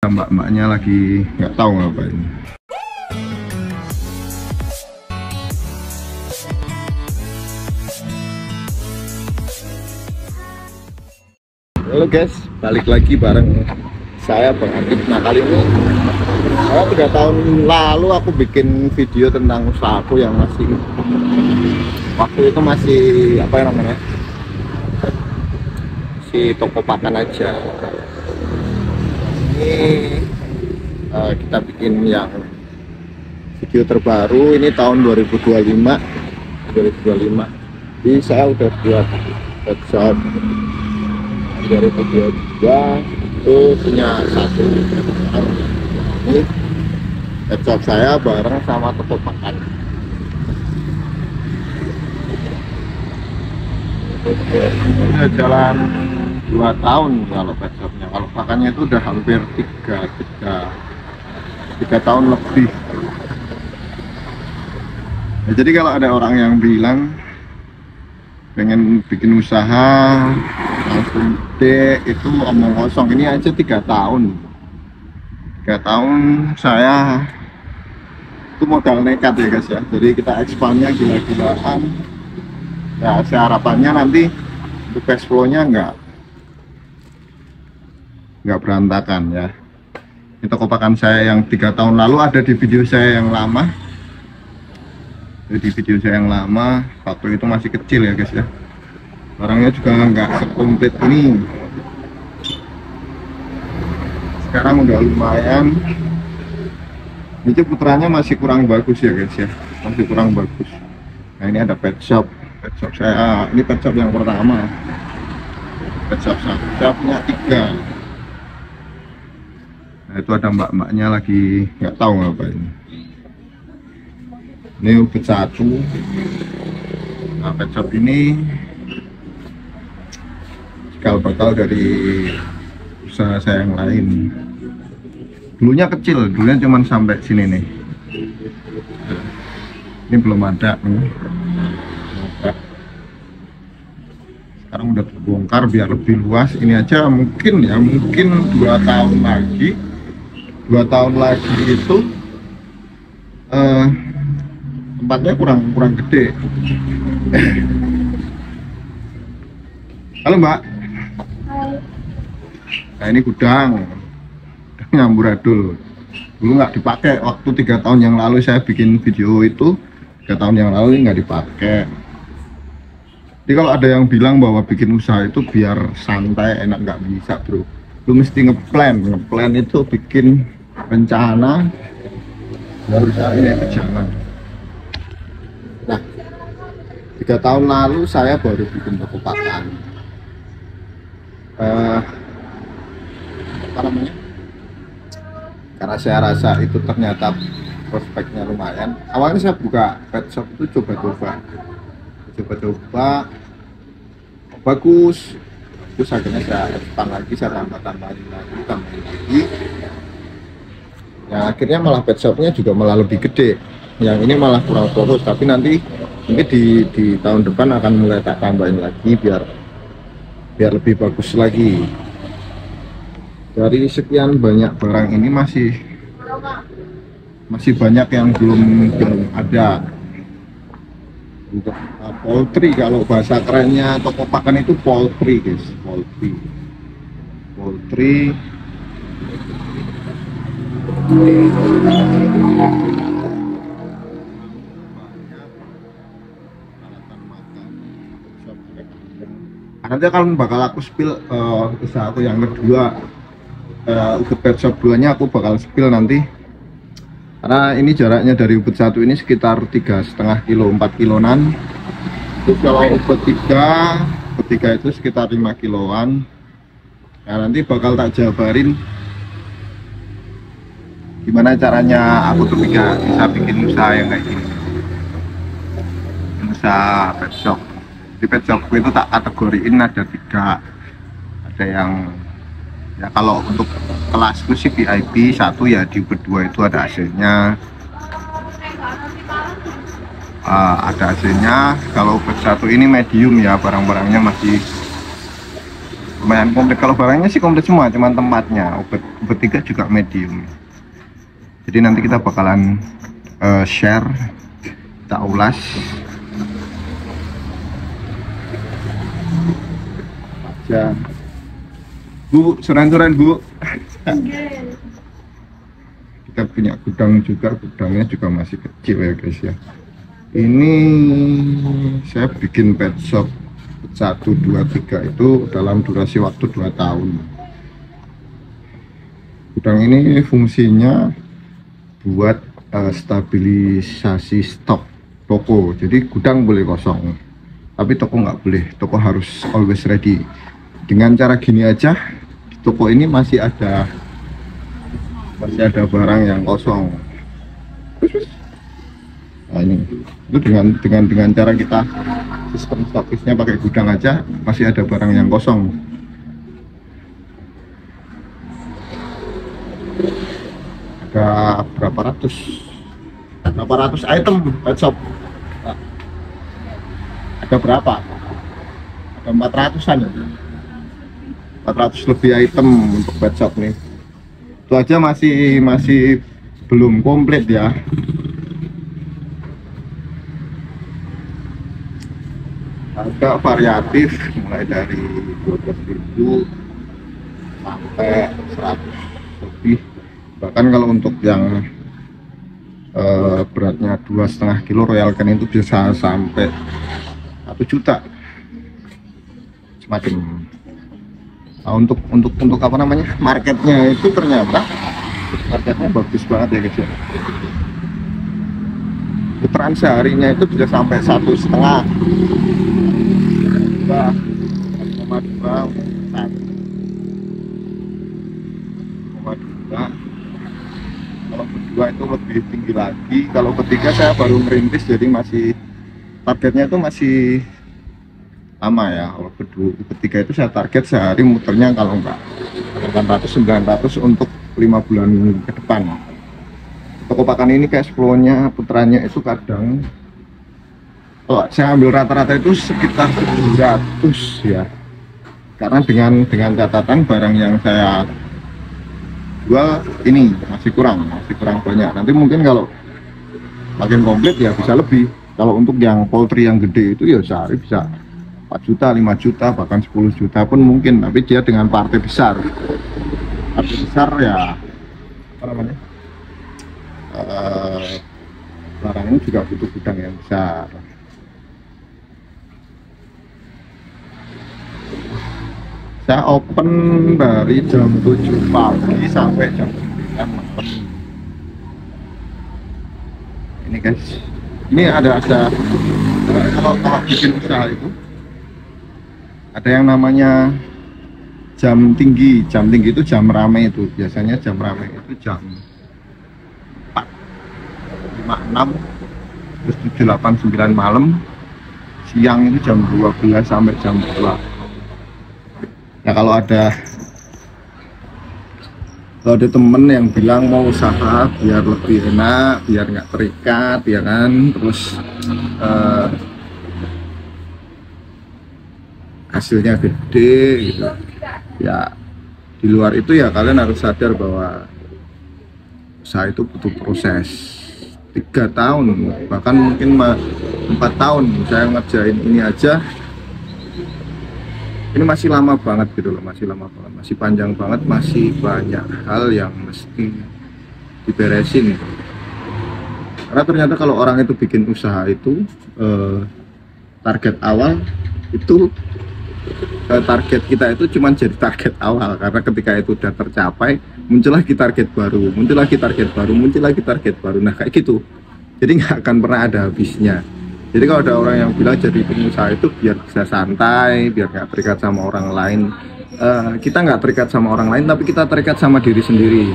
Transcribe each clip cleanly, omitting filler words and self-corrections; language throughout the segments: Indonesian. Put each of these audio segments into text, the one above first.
ada mbak-mbaknya lagi nggak tahu ngapain. Halo guys, balik lagi bareng saya Bang Adit. Nah kali ini saya 3 tahun lalu aku bikin video tentang usahaku yang masih waktu itu masih apa ya namanya, si toko pakan aja. Ini kita bikin yang video terbaru ini tahun 2025. Jadi saya udah buat webshop 2022 itu punya satu. Ini webshop saya bareng sama toko pakan. Udah jalan 2 tahun kalau webshopnya. Kalau pakannya itu udah hampir 3 tahun lebih. Nah, jadi kalau ada orang yang bilang pengen bikin usaha langsung gede, itu omong kosong. Ini aja 3 tahun. 3 tahun saya itu modal nekat ya guys ya. Jadi kita ekspannya gila-gilaan. Ya saya harapannya nanti untuk cash flow-nya nggak berantakan ya. Ini toko pakan saya yang 3 tahun lalu ada di video saya yang lama. Di video saya yang lama waktu itu masih kecil ya guys ya, barangnya juga nggak sekomplit ini. Sekarang udah lumayan. Ini putranya masih kurang bagus ya guys ya, masih kurang bagus. Nah ini ada pet shop saya, ini pet shop yang pertama, pet shop saya punya 3. Nah itu ada mbak-mbaknya lagi nggak tahu ngapain. Ini ubet 1. Nah pet shop ini cikal bakal dari usaha saya yang lain. Dulunya kecil, dulunya cuma sampai sini nih. Ini belum ada nih. Sekarang udah terbongkar biar lebih luas. Ini aja mungkin 2 tahun lagi. 2 tahun lagi itu tempatnya kurang gede. Halo Mbak. Hai. Nah ini gudang amburadul. Dulu nggak dipakai, waktu 3 tahun yang lalu saya bikin video itu 3 tahun yang lalu nggak dipakai. Jadi kalau ada yang bilang bahwa bikin usaha itu biar santai enak, nggak bisa bro. Lu mesti ngeplan itu bikin rencana baru ini jalan. Nah 3 tahun lalu saya baru bikin toko pakan. Apa namanya, karena saya rasa itu ternyata prospeknya lumayan. Awalnya saya buka pet shop itu coba-coba bagus, terus akhirnya saya expand lagi, saya tambahin lagi. Ya akhirnya malah pet shopnya juga malah lebih gede. Yang ini malah kurang fokus, tapi nanti mungkin di tahun depan akan mulai tak tambahin lagi biar lebih bagus lagi. Dari sekian banyak barang ini masih banyak yang belum ada. Untuk poultry, kalau bahasa kerennya toko pakan itu poultry guys, poultry. Nanti akan bakal aku spill usaha aku yang kedua, ubet pet shop 2-nya aku bakal spill nanti, karena ini jaraknya dari ubet 1 ini sekitar 3,5 kilo, 4 kiloan. Terus kalau ubet 3 itu sekitar 5 kiloan. Nah nanti bakal tak jabarin gimana caranya aku tuh bisa bikin usaha yang kayak gini, usaha pet shop. Di pet shopku itu tak kategoriin ada 3. Ada yang ya kalau untuk kelasku sih VIP 1 ya, di ubet 2 itu ada AC-nya. Ada AC-nya. Kalau ubet 1 ini medium ya, barang-barangnya masih lumayan komplit. Kalau barangnya sih komplit semua, cuman tempatnya obat 3 juga medium. Jadi nanti kita bakalan share, kita ulas aja. Bu, suran-suran Bu. Kita punya gudang juga, gudangnya juga masih kecil ya guys ya. Ini saya bikin pet shop 1, 2, 3 itu dalam durasi waktu 2 tahun. Gudang ini fungsinya buat stabilisasi stok toko. Jadi gudang boleh kosong, tapi toko nggak boleh. Toko harus always ready. Dengan cara gini aja, di toko ini masih ada barang yang kosong. Nah ini itu dengan cara kita sistem stokisnya pakai gudang aja, masih ada barang yang kosong. Ada berapa ratus item pet shop. Ada berapa? Ada 400-an ya? 400 lebih item untuk pet shop nih. Itu aja masih belum komplit ya. Harga variatif mulai dari 12.000 sampai 100 lebih. Bahkan kalau untuk yang beratnya 2,5 kilo Royal Canin itu bisa sampai 1 juta semacam. Nah, untuk apa namanya, marketnya itu ternyata marketnya bagus banget ya guys ya. Putaran seharinya itu bisa sampai 1,5, 2,2. Kalau kedua itu lebih tinggi lagi. Kalau ketiga saya baru merintis, jadi masih targetnya itu masih lama ya. Kalau ketiga itu saya target sehari muternya kalau enggak 800-900 untuk 5 bulan ke depan. Toko pakan ini cash flow-nya putarannya itu kadang, kalau saya ambil rata-rata itu sekitar 700 ya. Karena dengan catatan barang yang saya jual ini masih kurang banyak. Nanti mungkin kalau makin komplit ya bisa lebih. Kalau untuk yang poultry yang gede itu ya sehari bisa 4 juta, 5 juta, bahkan 10 juta pun mungkin. Tapi dia dengan partai besar ya, apa namanya, barang ini juga butuh gudang yang besar. Saya open dari jam 7 pagi sampai jam 9 malam. Ini guys, ini ada kalau bikin usaha itu ada yang namanya jam tinggi itu jam rame itu. Biasanya jam rame itu jam 4, 5, 6, terus 7, 8, 9 malam. Siang itu jam 12 sampai jam 2. Nah kalau ada temen yang bilang mau usaha biar lebih enak, biar nggak terikat ya kan, terus hasilnya gede gitu ya, di luar itu ya kalian harus sadar bahwa usaha itu butuh proses 3 tahun, bahkan mungkin 4 tahun. Saya ngerjain ini aja ini masih lama banget gitu loh, masih lama banget, masih panjang banget, masih banyak hal yang mesti diberesin. Karena ternyata kalau orang itu bikin usaha itu target awal itu target kita itu cuma jadi target awal, karena ketika itu udah tercapai muncul lagi target baru, muncul lagi target baru, muncul lagi target baru. Nah kayak gitu, jadi nggak akan pernah ada habisnya. Jadi kalau ada orang yang bilang jadi pengusaha itu biar bisa santai, biar nggak terikat sama orang lain, kita nggak terikat sama orang lain, tapi kita terikat sama diri sendiri.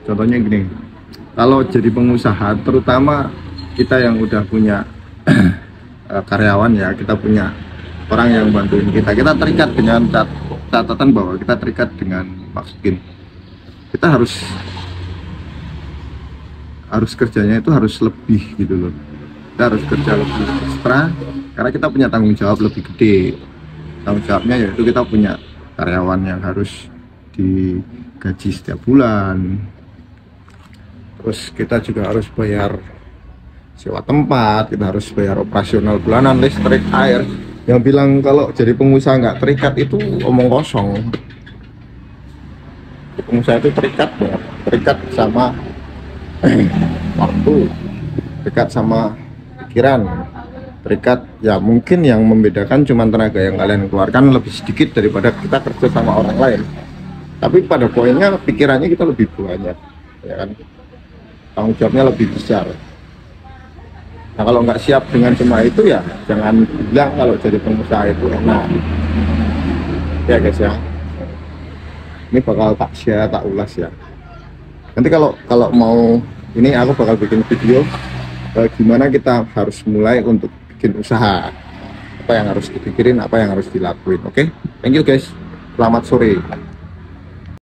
Contohnya gini, kalau jadi pengusaha, terutama kita yang udah punya karyawan ya, kita punya orang yang bantuin kita terikat dengan catatan bahwa kita terikat dengan maksudin kita harus kerjanya itu harus lebih gitu loh. Kita harus kerja lebih ekstra karena kita punya tanggung jawab lebih gede. Tanggung jawabnya yaitu kita punya karyawan yang harus digaji setiap bulan, terus kita juga harus bayar sewa tempat, kita harus bayar operasional bulanan, listrik, air. Yang bilang kalau jadi pengusaha nggak terikat itu omong kosong. Pengusaha itu terikat banget, terikat sama waktu, terikat sama pikiran, terikat ya. Mungkin yang membedakan cuma tenaga yang kalian keluarkan lebih sedikit daripada kita kerja sama orang lain, tapi pada poinnya pikirannya kita lebih banyak, ya kan, tanggung jawabnya lebih besar. Nah kalau nggak siap dengan semua itu ya jangan bilang kalau jadi pengusaha itu enak ya guys ya. Ini bakal tak share, tak ulas ya. Nanti kalau mau ini aku bakal bikin video gimana kita harus mulai untuk bikin usaha, apa yang harus dipikirin, apa yang harus dilakuin. Oke, thank you guys, selamat sore.